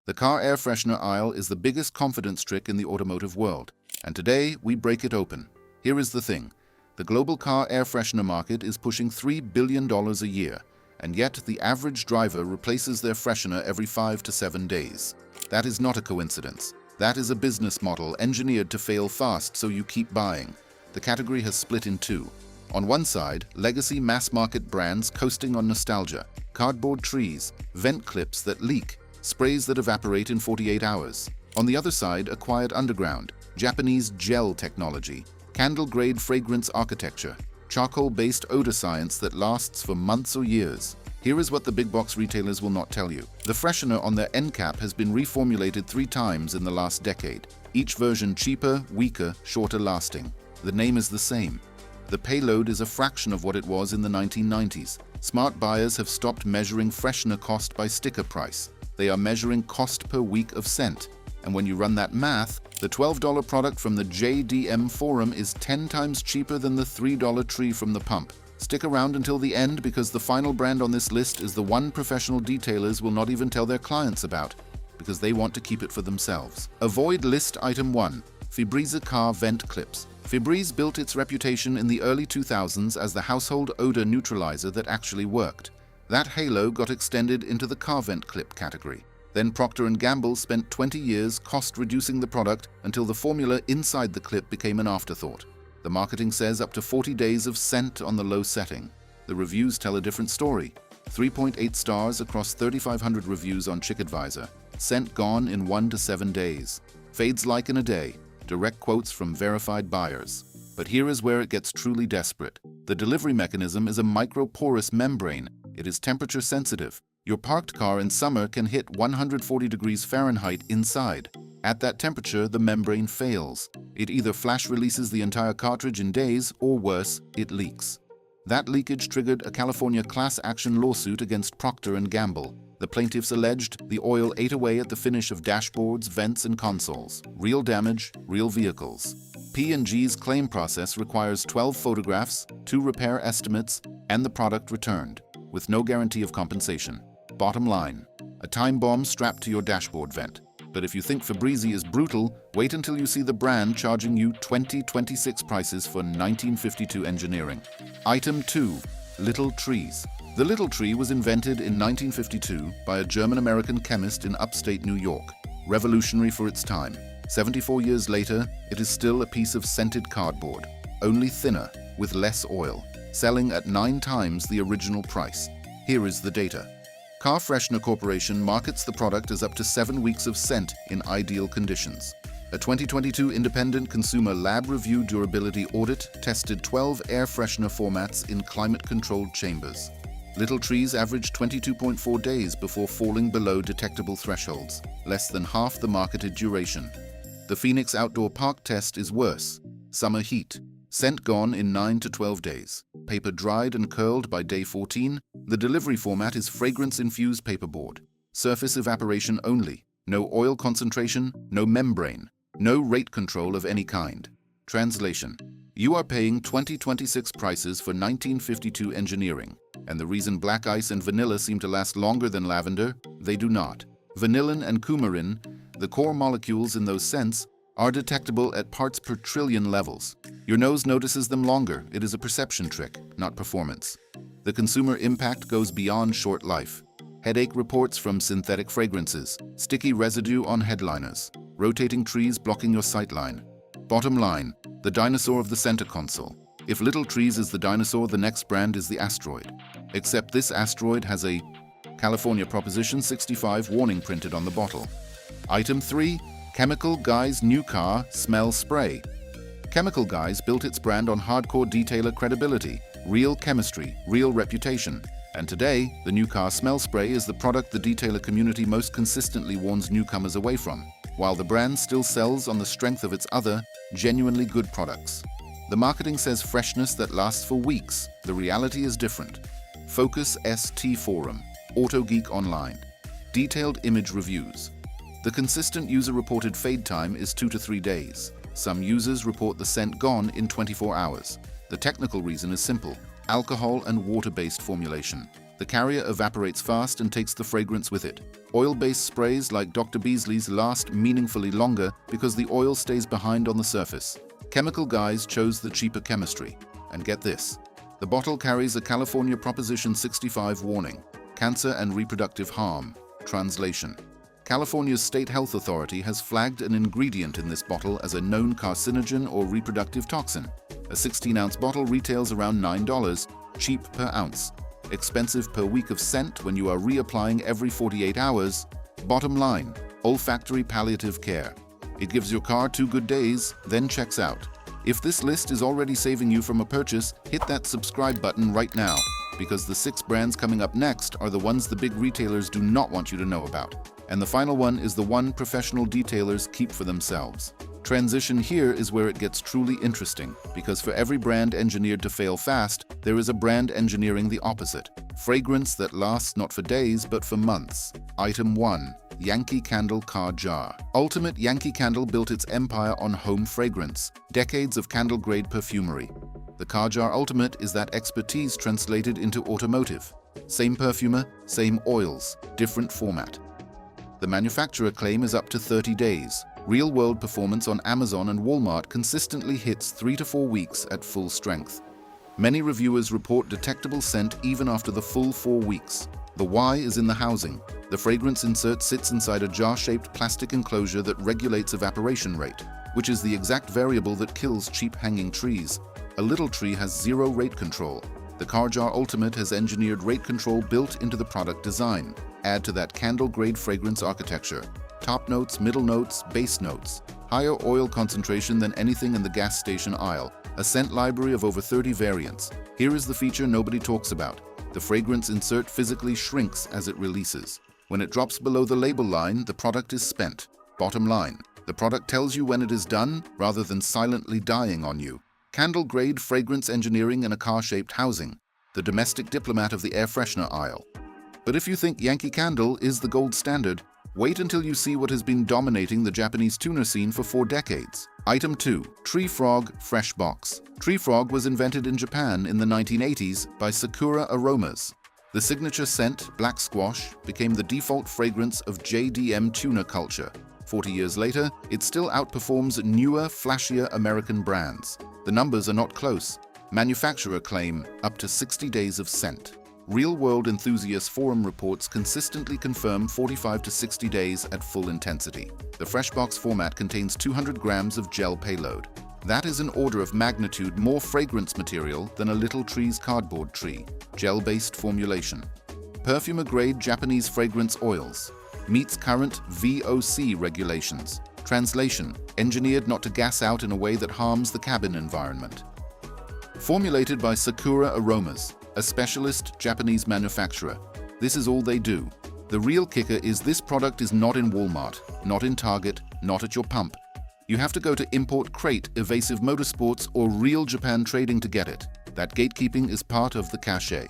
The car air freshener aisle is the biggest confidence trick in the automotive world, and today we break it open. Here is the thing. The global car air freshener market is pushing $3 billion a year, and yet the average driver replaces their freshener every 5 to 7 days. That is not a coincidence. That is a business model engineered to fail fast so you keep buying. The category has split in two. On one side, legacy mass-market brands coasting on nostalgia, cardboard trees, vent clips that leak, sprays that evaporate in 48 hours. On the other side, a quiet underground, Japanese gel technology, candle-grade fragrance architecture, charcoal-based odor science that lasts for months or years. Here is what the big box retailers will not tell you. The freshener on their end cap has been reformulated 3 times in the last decade. Each version cheaper, weaker, shorter lasting. The name is the same. The payload is a fraction of what it was in the 1990s. Smart buyers have stopped measuring freshener cost by sticker price. They are measuring cost per week of scent. And when you run that math, the $12 product from the JDM forum is 10 times cheaper than the $3 tree from the pump. Stick around until the end because the final brand on this list is the one professional detailers will not even tell their clients about, because they want to keep it for themselves. Avoid list item 1, Febreze car vent clips. Febreze built its reputation in the early 2000s as the household odor neutralizer that actually worked. That halo got extended into the car vent clip category. Then Procter & Gamble spent 20 years cost-reducing the product until the formula inside the clip became an afterthought. The marketing says up to 40 days of scent on the low setting. The reviews tell a different story. 3.8 stars across 3,500 reviews on ChickAdvisor. Scent gone in 1 to 7 days. Fades like in a day. Direct quotes from verified buyers. But here is where it gets truly desperate. The delivery mechanism is a microporous membrane. It is temperature sensitive. Your parked car in summer can hit 140 degrees Fahrenheit inside. At that temperature, the membrane fails. It either flash releases the entire cartridge in days, or worse, it leaks. That leakage triggered a California class action lawsuit against Procter & Gamble. The plaintiffs alleged the oil ate away at the finish of dashboards, vents, and consoles. Real damage, real vehicles. P&G's claim process requires 12 photographs, 2 repair estimates, and the product returned, with no guarantee of compensation. Bottom line, a time bomb strapped to your dashboard vent. But if you think Febreze is brutal, wait until you see the brand charging you 2026 prices for 1952 engineering. Item 2. Little trees. The little tree was invented in 1952 by a German-American chemist in upstate New York. Revolutionary for its time. 74 years later, it is still a piece of scented cardboard, only thinner, with less oil, selling at 9 times the original price. Here is the data. Car Freshener Corporation markets the product as up to 7 weeks of scent in ideal conditions. A 2022 independent consumer lab review durability audit tested 12 air freshener formats in climate-controlled chambers. Little trees averaged 22.4 days before falling below detectable thresholds, less than half the marketed duration. The Phoenix Outdoor Park test is worse. Summer heat. Scent gone in 9 to 12 days. Paper dried and curled by day 14. The delivery format is fragrance-infused paperboard. Surface evaporation only. No oil concentration, no membrane. No rate control of any kind. Translation. You are paying 2026 prices for 1952 engineering. And the reason black ice and vanilla seem to last longer than lavender, they do not. Vanillin and coumarin, the core molecules in those scents, are detectable at parts per trillion levels. Your nose notices them longer. It is a perception trick, not performance. The consumer impact goes beyond short life. Headache reports from synthetic fragrances, sticky residue on headliners, rotating trees blocking your sightline. Bottom line, the dinosaur of the center console. If Little Trees is the dinosaur, the next brand is the asteroid. Except this asteroid has a California Proposition 65 warning printed on the bottle. Item 3. Chemical Guy's New Car Smell Spray. Chemical Guys built its brand on hardcore detailer credibility, real chemistry, real reputation. And today, the new car smell spray is the product the detailer community most consistently warns newcomers away from, while the brand still sells on the strength of its other, genuinely good products. The marketing says freshness that lasts for weeks. The reality is different. Focus ST Forum, AutoGeek Online. Detailed image reviews. The consistent user-reported fade time is 2 to 3 days. Some users report the scent gone in 24 hours. The technical reason is simple: alcohol and water-based formulation. The carrier evaporates fast and takes the fragrance with it. Oil-based sprays like Dr. Beasley's last meaningfully longer because the oil stays behind on the surface. Chemical guys chose the cheaper chemistry. And get this, the bottle carries a California Proposition 65 warning, cancer and reproductive harm. Translation: California's state health authority has flagged an ingredient in this bottle as a known carcinogen or reproductive toxin. A 16-ounce bottle retails around $9, cheap per ounce. Expensive per week of scent when you are reapplying every 48 hours. Bottom line, olfactory palliative care. It gives your car 2 good days, then checks out. If this list is already saving you from a purchase, hit that subscribe button right now, because the 6 brands coming up next are the ones the big retailers do not want you to know about. And the final one is the one professional detailers keep for themselves. Transition here is where it gets truly interesting, because for every brand engineered to fail fast, there is a brand engineering the opposite. Fragrance that lasts not for days, but for months. Item 1. Yankee Candle Car Jar. Ultimate Yankee Candle built its empire on home fragrance, decades of candle-grade perfumery. The Car Jar Ultimate is that expertise translated into automotive. Same perfumer, same oils, different format. The manufacturer claim is up to 30 days. Real-world performance on Amazon and Walmart consistently hits 3 to 4 weeks at full strength. Many reviewers report detectable scent even after the full 4 weeks. The why is in the housing. The fragrance insert sits inside a jar-shaped plastic enclosure that regulates evaporation rate, which is the exact variable that kills cheap hanging trees. A little tree has 0 rate control. The Car Jar Ultimate has engineered rate control built into the product design. Add to that candle-grade fragrance architecture. Top notes, middle notes, base notes. Higher oil concentration than anything in the gas station aisle. A scent library of over 30 variants. Here is the feature nobody talks about. The fragrance insert physically shrinks as it releases. When it drops below the label line, the product is spent. Bottom line, the product tells you when it is done rather than silently dying on you. Candle-grade fragrance engineering in a car-shaped housing. The domestic diplomat of the air freshener aisle. But if you think Yankee Candle is the gold standard, wait until you see what has been dominating the Japanese tuner scene for 4 decades. Item 2. Tree Frog Fresh Box. Tree Frog was invented in Japan in the 1980s by Sakura Aromas. The signature scent, Black Squash, became the default fragrance of JDM tuna culture. 40 years later, it still outperforms newer, flashier American brands. The numbers are not close. Manufacturer claim up to 60 days of scent. Real-world enthusiast forum reports consistently confirm 45 to 60 days at full intensity. The fresh box format contains 200 grams of gel payload. That is an order of magnitude more fragrance material than a little tree's cardboard tree. Gel-based formulation. Perfumer-grade Japanese fragrance oils. Meets current VOC regulations. Translation: engineered not to gas out in a way that harms the cabin environment. Formulated by Sakura Aromas, a specialist Japanese manufacturer. This is all they do. The real kicker is this product is not in Walmart, not in Target, not at your pump. You have to go to Import Crate, Evasive Motorsports, or Real Japan Trading to get it. That gatekeeping is part of the cachet.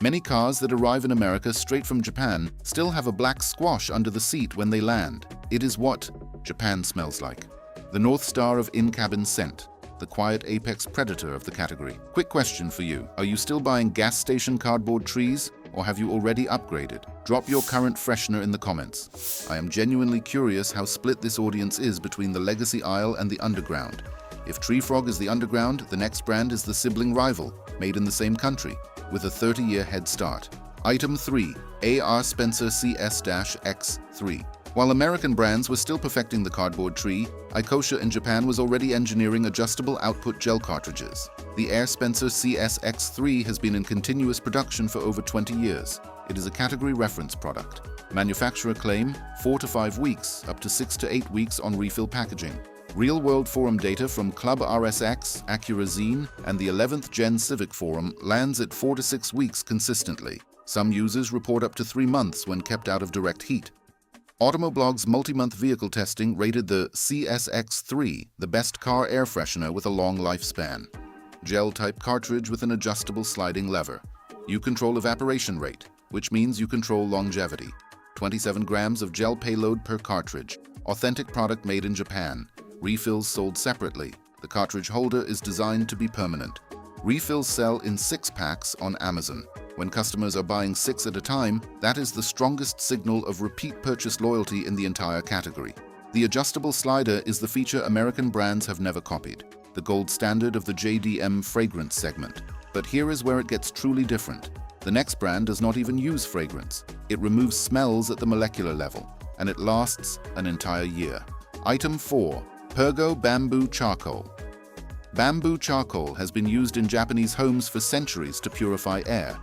Many cars that arrive in America straight from Japan still have a black squash under the seat when they land. It is what Japan smells like. The North Star of in-cabin scent. The quiet apex predator of the category. Quick question for you. Are you still buying gas station cardboard trees, or have you already upgraded? Drop your current freshener in the comments. I am genuinely curious how split this audience is between the legacy aisle and the underground. If Tree Frog is the underground, the next brand is the sibling rival, made in the same country, with a 30-year head start. Item 3. AR Spencer CS-X3. While American brands were still perfecting the cardboard tree, Icosha in Japan was already engineering adjustable output gel cartridges. The Air Spencer CS-X3 has been in continuous production for over 20 years. It is a category reference product. Manufacturer claim 4 to 5 weeks, up to 6 to 8 weeks on refill packaging. Real-world forum data from Club RSX, AcuraZine, and the 11th Gen Civic Forum lands at 4 to 6 weeks consistently. Some users report up to 3 months when kept out of direct heat. Automoblog's multi-month vehicle testing rated the CS-X3 the best car air freshener with a long lifespan. Gel-type cartridge with an adjustable sliding lever. You control evaporation rate, which means you control longevity. 27 grams of gel payload per cartridge. Authentic product made in Japan. Refills sold separately. The cartridge holder is designed to be permanent. Refills sell in 6 packs on Amazon. When customers are buying 6 at a time, that is the strongest signal of repeat purchase loyalty in the entire category. The adjustable slider is the feature American brands have never copied, the gold standard of the JDM fragrance segment. But here is where it gets truly different. The next brand does not even use fragrance. It removes smells at the molecular level, and it lasts an entire year. Item 4. Pergo Bamboo Charcoal. Bamboo charcoal has been used in Japanese homes for centuries to purify air.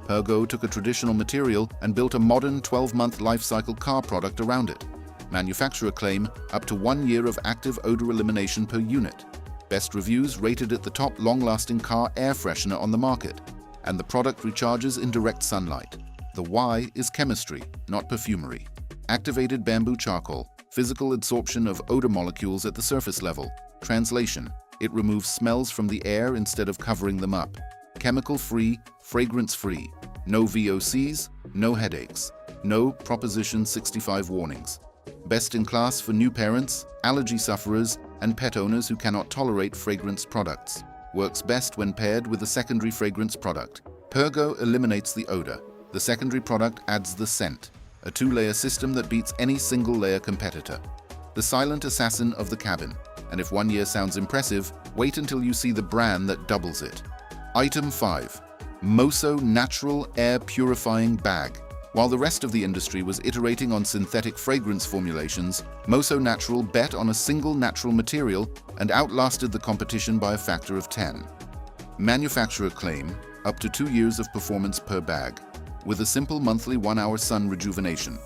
Pergo took a traditional material and built a modern 12-month life cycle car product around it. Manufacturer claim up to 1 year of active odor elimination per unit. Best reviews rated it the top long-lasting car air freshener on the market. And the product recharges in direct sunlight. The why is chemistry, not perfumery. Activated bamboo charcoal, physical adsorption of odor molecules at the surface level. Translation: it removes smells from the air instead of covering them up. Chemical-free, fragrance-free. No VOCs, no headaches. No Proposition 65 warnings. Best in class for new parents, allergy sufferers, and pet owners who cannot tolerate fragrance products. Works best when paired with a secondary fragrance product. Pergo eliminates the odor. The secondary product adds the scent. A 2-layer system that beats any single-layer competitor. The silent assassin of the cabin. And if 1 year sounds impressive, wait until you see the brand that doubles it. Item 5. Moso Natural Air Purifying Bag. While the rest of the industry was iterating on synthetic fragrance formulations, Moso Natural bet on a single natural material and outlasted the competition by a factor of 10. Manufacturer claim up to 2 years of performance per bag, with a simple monthly 1-hour sun rejuvenation.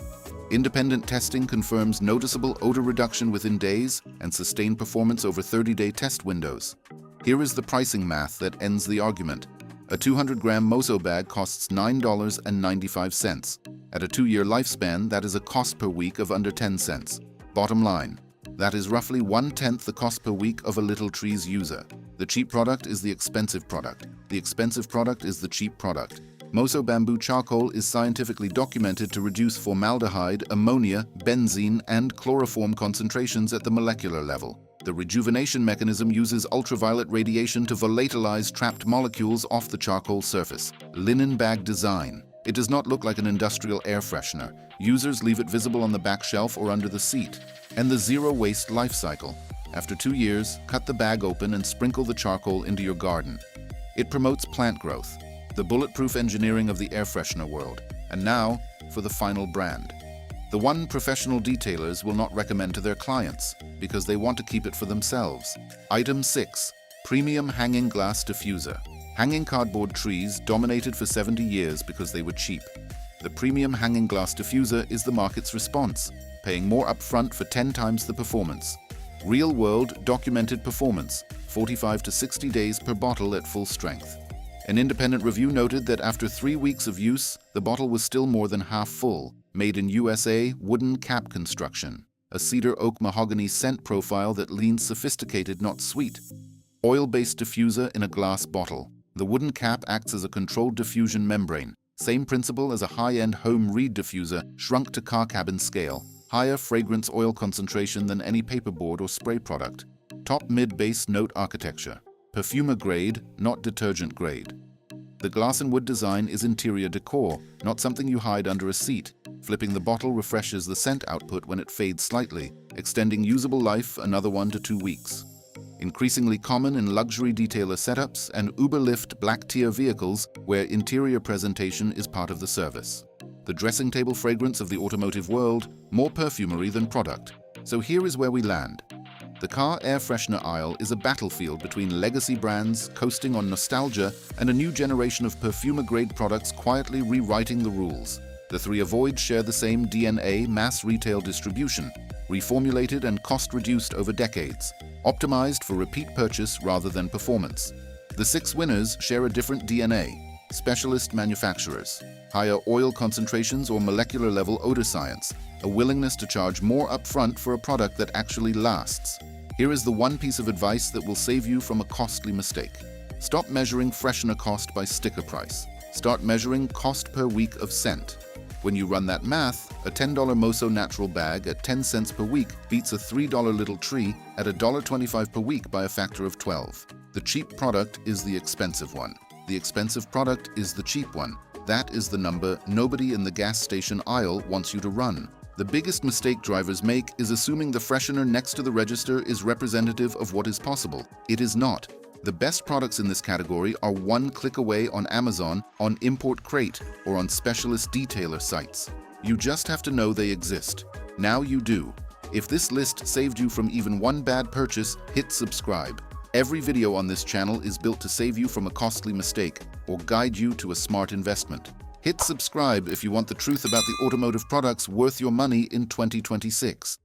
Independent testing confirms noticeable odor reduction within days and sustained performance over 30-day test windows. Here is the pricing math that ends the argument. A 200-gram Moso bag costs $9.95. At a 2-year lifespan, that is a cost per week of under 10 cents. Bottom line, that is roughly 1/10 the cost per week of a Little Trees user. The cheap product is the expensive product. The expensive product is the cheap product. Moso bamboo charcoal is scientifically documented to reduce formaldehyde, ammonia, benzene, and chloroform concentrations at the molecular level. The rejuvenation mechanism uses ultraviolet radiation to volatilize trapped molecules off the charcoal surface. Linen bag design. It does not look like an industrial air freshener. Users leave it visible on the back shelf or under the seat. And the zero-waste life cycle. After 2 years, cut the bag open and sprinkle the charcoal into your garden. It promotes plant growth. The bulletproof engineering of the air freshener world. And now, for the final brand. The one professional detailers will not recommend to their clients, because they want to keep it for themselves. Item 6. Premium Hanging Glass Diffuser. Hanging cardboard trees dominated for 70 years because they were cheap. The premium hanging glass diffuser is the market's response, paying more upfront for 10 times the performance. Real-world documented performance, 45 to 60 days per bottle at full strength. An independent review noted that after 3 weeks of use, the bottle was still more than half full. Made in USA, wooden cap construction. A cedar oak mahogany scent profile that leans sophisticated, not sweet. Oil-based diffuser in a glass bottle. The wooden cap acts as a controlled diffusion membrane. Same principle as a high-end home reed diffuser, shrunk to car cabin scale. Higher fragrance oil concentration than any paperboard or spray product. Top mid-base note architecture. Perfumer grade, not detergent grade. The glass and wood design is interior decor, not something you hide under a seat. Flipping the bottle refreshes the scent output when it fades slightly, extending usable life another 1 to 2 weeks. Increasingly common in luxury detailer setups and Uber-Lyft black-tier vehicles where interior presentation is part of the service. The dressing table fragrance of the automotive world, more perfumery than product. So here is where we land. The car air freshener aisle is a battlefield between legacy brands coasting on nostalgia and a new generation of perfumer-grade products quietly rewriting the rules. The three avoids share the same DNA: mass retail distribution, reformulated and cost-reduced over decades, optimized for repeat purchase rather than performance. The 6 winners share a different DNA: specialist manufacturers, higher oil concentrations or molecular-level odor science, a willingness to charge more upfront for a product that actually lasts. Here is the one piece of advice that will save you from a costly mistake. Stop measuring freshener cost by sticker price. Start measuring cost per week of scent. When you run that math, a $10 Moso Natural bag at 10 cents per week beats a $3 Little Tree at $1.25 per week by a factor of 12. The cheap product is the expensive one. The expensive product is the cheap one. That is the number nobody in the gas station aisle wants you to run. The biggest mistake drivers make is assuming the freshener next to the register is representative of what is possible. It is not. The best products in this category are one click away on Amazon, on Import Crate, or on specialist detailer sites. You just have to know they exist. Now you do. If this list saved you from even one bad purchase, hit subscribe. Every video on this channel is built to save you from a costly mistake or guide you to a smart investment. Hit subscribe if you want the truth about the automotive products worth your money in 2026.